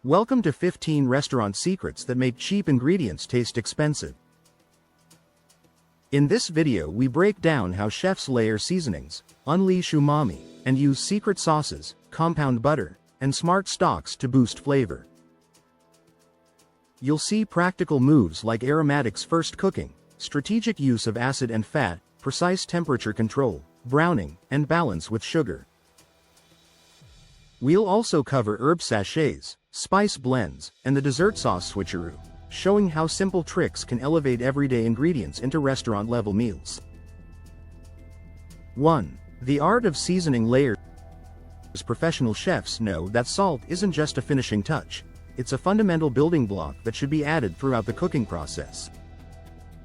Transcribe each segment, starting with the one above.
Welcome to 15 restaurant secrets that make cheap ingredients taste expensive. In this video we break down how chefs layer seasonings, unleash umami, and use secret sauces, compound butter, and smart stocks to boost flavor. You'll see practical moves like aromatics first cooking, strategic use of acid and fat, precise temperature control, browning, and balance with sugar. We'll also cover herb sachets, spice blends, and the dessert sauce switcheroo, showing how simple tricks can elevate everyday ingredients into restaurant-level meals. 1. The art of seasoning layers. Professional chefs know that salt isn't just a finishing touch, it's a fundamental building block that should be added throughout the cooking process.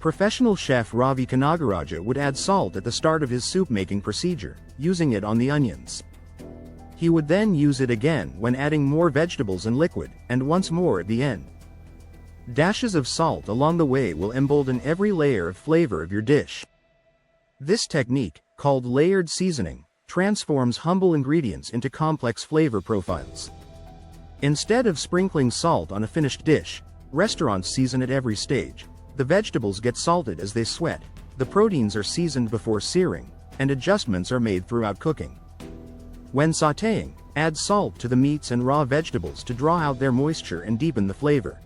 Professional chef Ravi Kanagaraja would add salt at the start of his soup-making procedure, using it on the onions. He would then use it again when adding more vegetables and liquid, and once more at the end. Dashes of salt along the way will embolden every layer of flavor of your dish. This technique, called layered seasoning, transforms humble ingredients into complex flavor profiles. Instead of sprinkling salt on a finished dish, restaurants season at every stage. The vegetables get salted as they sweat, the proteins are seasoned before searing, and adjustments are made throughout cooking. When sautéing, add salt to the meats and raw vegetables to draw out their moisture and deepen the flavor.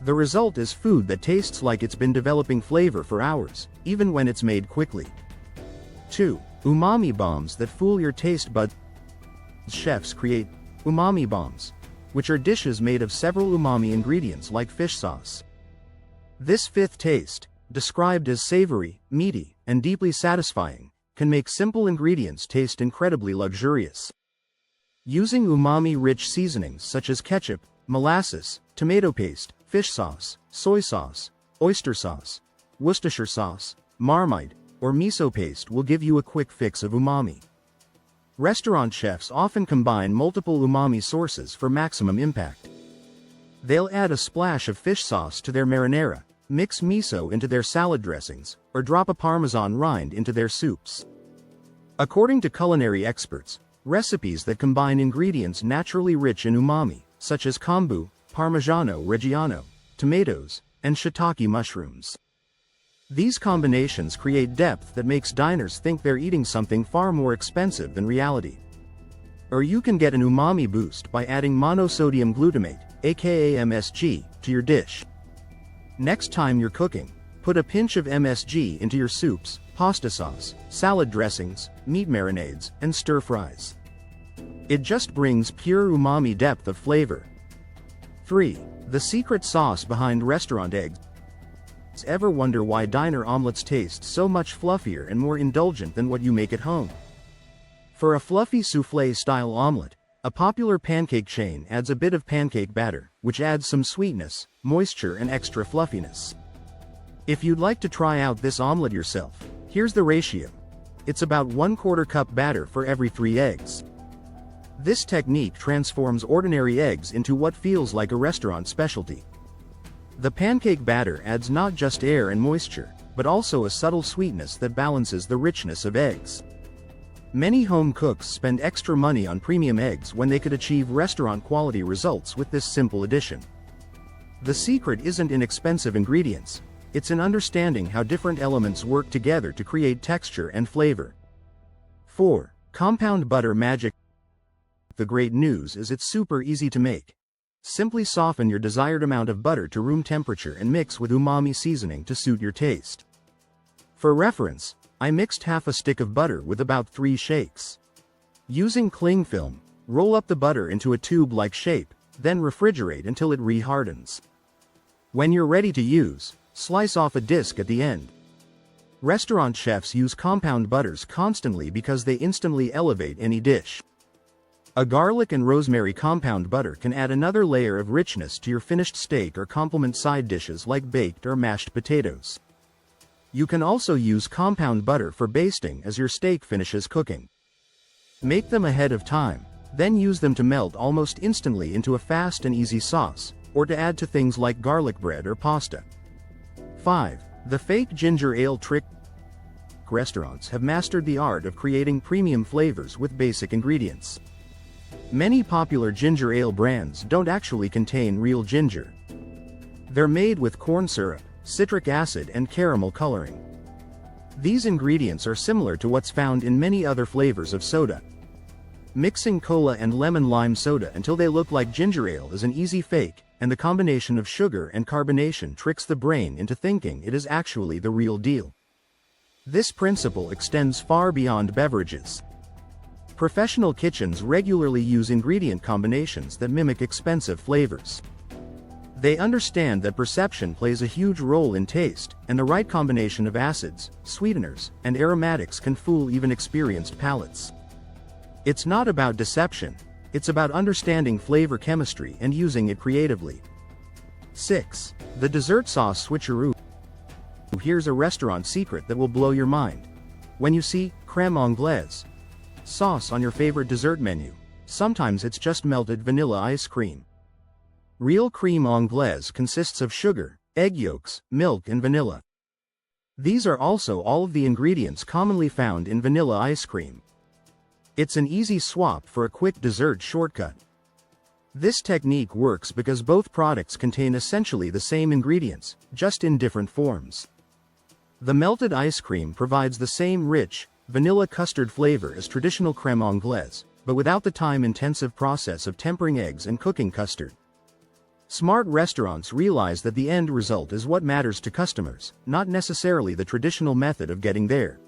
The result is food that tastes like it's been developing flavor for hours, even when it's made quickly. 2. Umami bombs that fool your taste buds. Chefs create umami bombs, which are dishes made of several umami ingredients like fish sauce. This fifth taste, described as savory, meaty, and deeply satisfying, can make simple ingredients taste incredibly luxurious. Using umami-rich seasonings such as ketchup, molasses, tomato paste, fish sauce, soy sauce, oyster sauce, Worcestershire sauce, Marmite, or miso paste will give you a quick fix of umami. Restaurant chefs often combine multiple umami sources for maximum impact. They'll add a splash of fish sauce to their marinara, mix miso into their salad dressings, or drop a Parmesan rind into their soups. According to culinary experts, recipes that combine ingredients naturally rich in umami, such as kombu, Parmigiano Reggiano, tomatoes, and shiitake mushrooms. These combinations create depth that makes diners think they're eating something far more expensive than reality. Or you can get an umami boost by adding monosodium glutamate, aka MSG, to your dish. Next time you're cooking, put a pinch of MSG into your soups, pasta sauce, salad dressings, meat marinades, and stir-fries. It just brings pure umami depth of flavor. 3. The secret sauce behind restaurant eggs. Ever wonder why diner omelets taste so much fluffier and more indulgent than what you make at home? For a fluffy soufflé-style omelet, a popular pancake chain adds a bit of pancake batter, which adds some sweetness, moisture, and extra fluffiness. If you'd like to try out this omelet yourself, here's the ratio. It's about 1/4 cup batter for every 3 eggs. This technique transforms ordinary eggs into what feels like a restaurant specialty. The pancake batter adds not just air and moisture, but also a subtle sweetness that balances the richness of eggs. Many home cooks spend extra money on premium eggs when they could achieve restaurant-quality results with this simple addition. The secret isn't in expensive ingredients, it's in understanding how different elements work together to create texture and flavor. 4. Compound butter magic. The great news is it's super easy to make. Simply soften your desired amount of butter to room temperature and mix with umami seasoning to suit your taste. For reference, I mixed half a stick of butter with about 3 shakes. Using cling film, roll up the butter into a tube-like shape, then refrigerate until it re-hardens. When you're ready to use, slice off a disc at the end. Restaurant chefs use compound butters constantly because they instantly elevate any dish. A garlic and rosemary compound butter can add another layer of richness to your finished steak or complement side dishes like baked or mashed potatoes. You can also use compound butter for basting as your steak finishes cooking. Make them ahead of time, then use them to melt almost instantly into a fast and easy sauce, or to add to things like garlic bread or pasta. 5. The fake ginger ale trick. Restaurants have mastered the art of creating premium flavors with basic ingredients. Many popular ginger ale brands don't actually contain real ginger. They're made with corn syrup, citric acid and caramel coloring. These ingredients are similar to what's found in many other flavors of soda. Mixing cola and lemon lime soda until they look like ginger ale is an easy fake, and the combination of sugar and carbonation tricks the brain into thinking it is actually the real deal. This principle extends far beyond beverages. Professional kitchens regularly use ingredient combinations that mimic expensive flavors. They understand that perception plays a huge role in taste, and the right combination of acids, sweeteners, and aromatics can fool even experienced palates. It's not about deception, it's about understanding flavor chemistry and using it creatively. 6. The dessert sauce switcheroo. Here's a restaurant secret that will blow your mind. When you see crème anglaise sauce on your favorite dessert menu, sometimes it's just melted vanilla ice cream. Real crème anglaise consists of sugar, egg yolks, milk and vanilla. These are also all of the ingredients commonly found in vanilla ice cream. It's an easy swap for a quick dessert shortcut. This technique works because both products contain essentially the same ingredients, just in different forms. The melted ice cream provides the same rich, vanilla custard flavor as traditional crème anglaise, but without the time-intensive process of tempering eggs and cooking custard. Smart restaurants realize that the end result is what matters to customers, not necessarily the traditional method of getting there.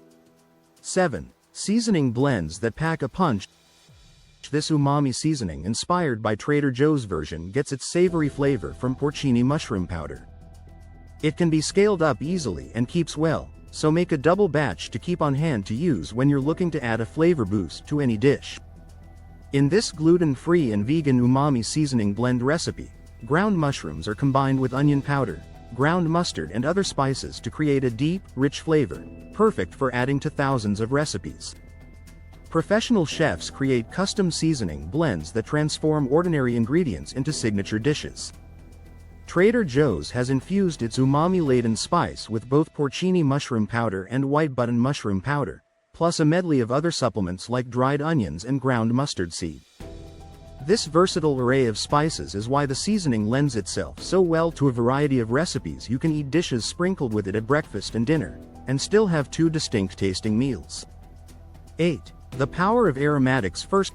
7. Seasoning blends that pack a punch. This umami seasoning inspired by Trader Joe's version gets its savory flavor from porcini mushroom powder. It can be scaled up easily and keeps well, so make a double batch to keep on hand to use when you're looking to add a flavor boost to any dish. In this gluten-free and vegan umami seasoning blend recipe, ground mushrooms are combined with onion powder, ground mustard and other spices to create a deep, rich flavor, perfect for adding to thousands of recipes. Professional chefs create custom seasoning blends that transform ordinary ingredients into signature dishes. Trader Joe's has infused its umami-laden spice with both porcini mushroom powder and white button mushroom powder, plus a medley of other supplements like dried onions and ground mustard seed. This versatile array of spices is why the seasoning lends itself so well to a variety of recipes. You can eat dishes sprinkled with it at breakfast and dinner, and still have two distinct tasting meals. 8. The power of aromatics. First,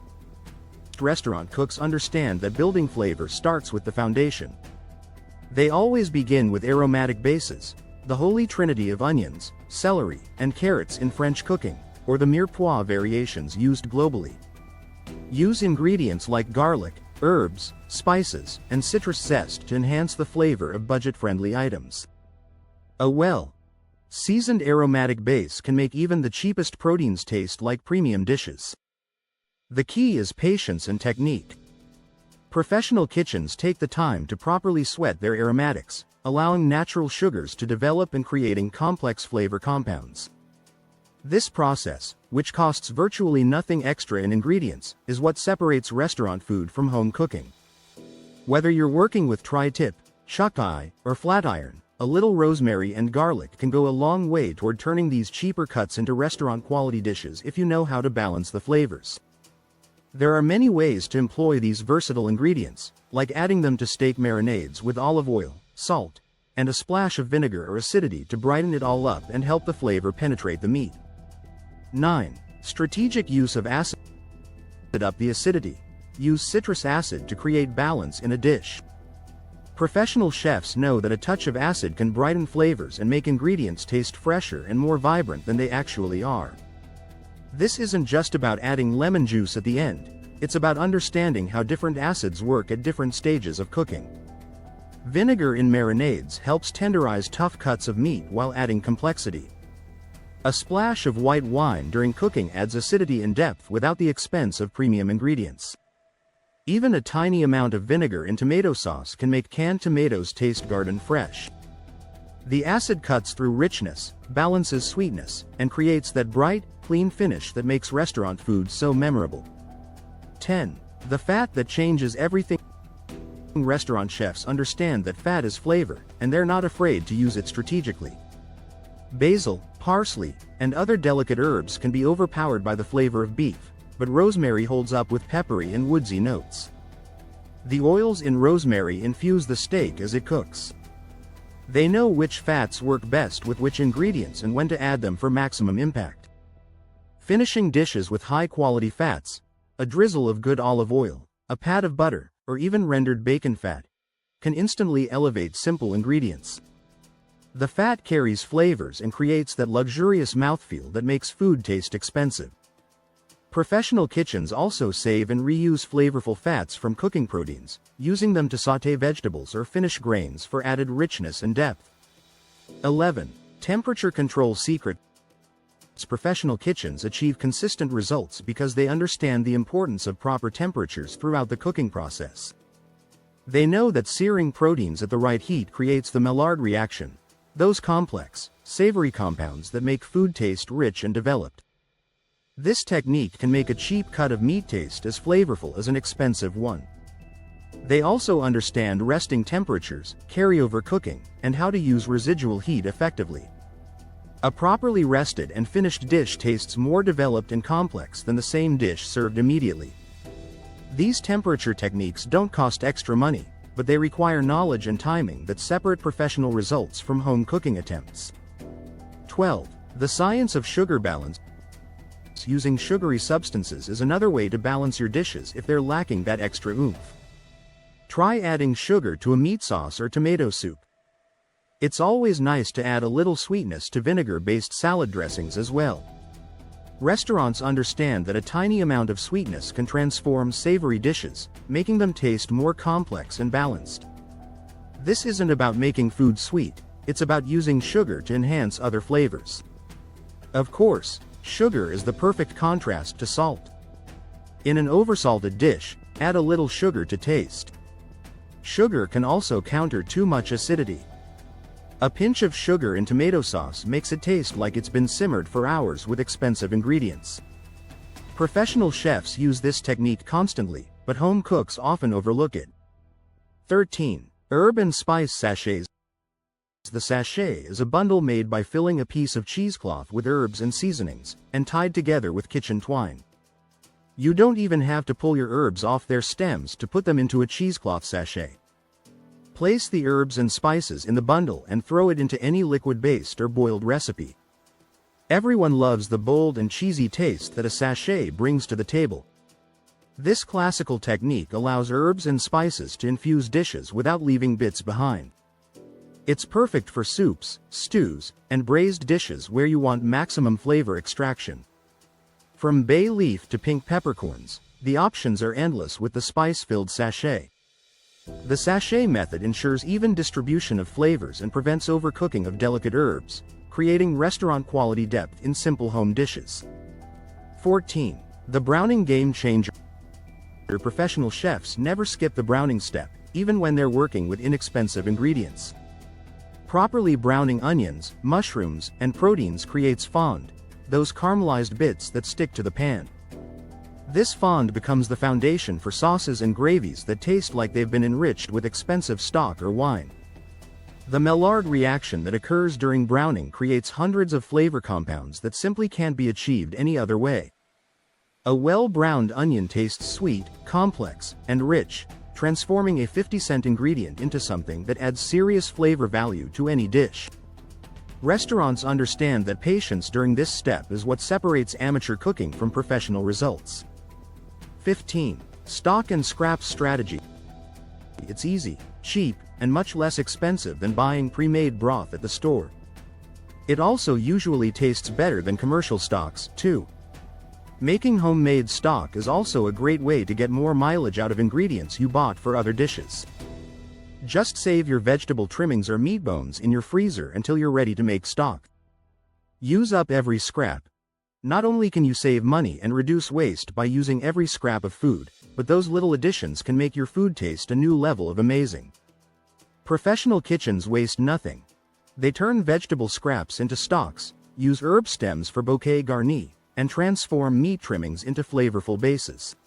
restaurant cooks understand that building flavor starts with the foundation. They always begin with aromatic bases, the holy trinity of onions, celery, and carrots in French cooking, or the mirepoix variations used globally. Use ingredients like garlic, herbs, spices, and citrus zest to enhance the flavor of budget-friendly items. A well-seasoned aromatic base can make even the cheapest proteins taste like premium dishes. The key is patience and technique. Professional kitchens take the time to properly sweat their aromatics, allowing natural sugars to develop and creating complex flavor compounds. This process, which costs virtually nothing extra in ingredients, is what separates restaurant food from home cooking. Whether you're working with tri-tip, chuck-eye, or flat iron, a little rosemary and garlic can go a long way toward turning these cheaper cuts into restaurant-quality dishes if you know how to balance the flavors. There are many ways to employ these versatile ingredients, like adding them to steak marinades with olive oil, salt, and a splash of vinegar or acidity to brighten it all up and help the flavor penetrate the meat. 9. Strategic use of acid. Up the acidity. Use citrus acid to create balance in a dish. Professional chefs know that a touch of acid can brighten flavors and make ingredients taste fresher and more vibrant than they actually are. This isn't just about adding lemon juice at the end, it's about understanding how different acids work at different stages of cooking. Vinegar in marinades helps tenderize tough cuts of meat while adding complexity. A splash of white wine during cooking adds acidity and depth without the expense of premium ingredients. Even a tiny amount of vinegar in tomato sauce can make canned tomatoes taste garden fresh. The acid cuts through richness, balances sweetness, and creates that bright, clean finish that makes restaurant food so memorable. 10. The fat that changes everything. Restaurant chefs understand that fat is flavor, and they're not afraid to use it strategically. Basil, parsley, and other delicate herbs can be overpowered by the flavor of beef, but rosemary holds up with peppery and woodsy notes. The oils in rosemary infuse the steak as it cooks. They know which fats work best with which ingredients and when to add them for maximum impact. Finishing dishes with high-quality fats, a drizzle of good olive oil, a pat of butter, or even rendered bacon fat, can instantly elevate simple ingredients. The fat carries flavors and creates that luxurious mouthfeel that makes food taste expensive. Professional kitchens also save and reuse flavorful fats from cooking proteins, using them to sauté vegetables or finish grains for added richness and depth. 11. Temperature control secret. Professional kitchens achieve consistent results because they understand the importance of proper temperatures throughout the cooking process. They know that searing proteins at the right heat creates the Maillard reaction, those complex, savory compounds that make food taste rich and developed. This technique can make a cheap cut of meat taste as flavorful as an expensive one. They also understand resting temperatures, carryover cooking, and how to use residual heat effectively. A properly rested and finished dish tastes more developed and complex than the same dish served immediately. These temperature techniques don't cost extra money, but they require knowledge and timing that separate professional results from home cooking attempts. 12. The science of sugar balance. Using sugary substances is another way to balance your dishes if they're lacking that extra oomph. Try adding sugar to a meat sauce or tomato soup. It's always nice to add a little sweetness to vinegar-based salad dressings as well. Restaurants understand that a tiny amount of sweetness can transform savory dishes, making them taste more complex and balanced. This isn't about making food sweet, it's about using sugar to enhance other flavors. Of course, sugar is the perfect contrast to salt. In an oversalted dish, add a little sugar to taste. Sugar can also counter too much acidity. A pinch of sugar in tomato sauce makes it taste like it's been simmered for hours with expensive ingredients. Professional chefs use this technique constantly, but home cooks often overlook it. 13. Herb and spice sachets. The sachet is a bundle made by filling a piece of cheesecloth with herbs and seasonings, and tied together with kitchen twine. You don't even have to pull your herbs off their stems to put them into a cheesecloth sachet. Place the herbs and spices in the bundle and throw it into any liquid-based or boiled recipe. Everyone loves the bold and cheesy taste that a sachet brings to the table. This classical technique allows herbs and spices to infuse dishes without leaving bits behind. It's perfect for soups, stews, and braised dishes where you want maximum flavor extraction. From bay leaf to pink peppercorns, the options are endless with the spice-filled sachet. The sachet method ensures even distribution of flavors and prevents overcooking of delicate herbs, creating restaurant-quality depth in simple home dishes. 14. The browning game changer. Professional chefs never skip the browning step, even when they're working with inexpensive ingredients. Properly browning onions, mushrooms, and proteins creates fond, those caramelized bits that stick to the pan. This fond becomes the foundation for sauces and gravies that taste like they've been enriched with expensive stock or wine. The Maillard reaction that occurs during browning creates hundreds of flavor compounds that simply can't be achieved any other way. A well-browned onion tastes sweet, complex, and rich, transforming a 50-cent ingredient into something that adds serious flavor value to any dish. Restaurants understand that patience during this step is what separates amateur cooking from professional results. 15. Stock and scrap strategy. It's easy, cheap, and much less expensive than buying pre-made broth at the store. It also usually tastes better than commercial stocks, too. Making homemade stock is also a great way to get more mileage out of ingredients you bought for other dishes. Just save your vegetable trimmings or meat bones in your freezer until you're ready to make stock. Use up every scrap. Not only can you save money and reduce waste by using every scrap of food, but those little additions can make your food taste a new level of amazing. Professional kitchens waste nothing. They turn vegetable scraps into stocks, use herb stems for bouquet garnis, and transform meat trimmings into flavorful bases.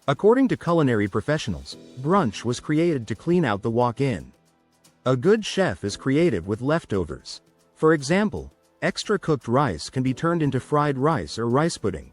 According to culinary professionals, brunch was created to clean out the walk-in. A good chef is creative with leftovers. For example, extra cooked rice can be turned into fried rice or rice pudding,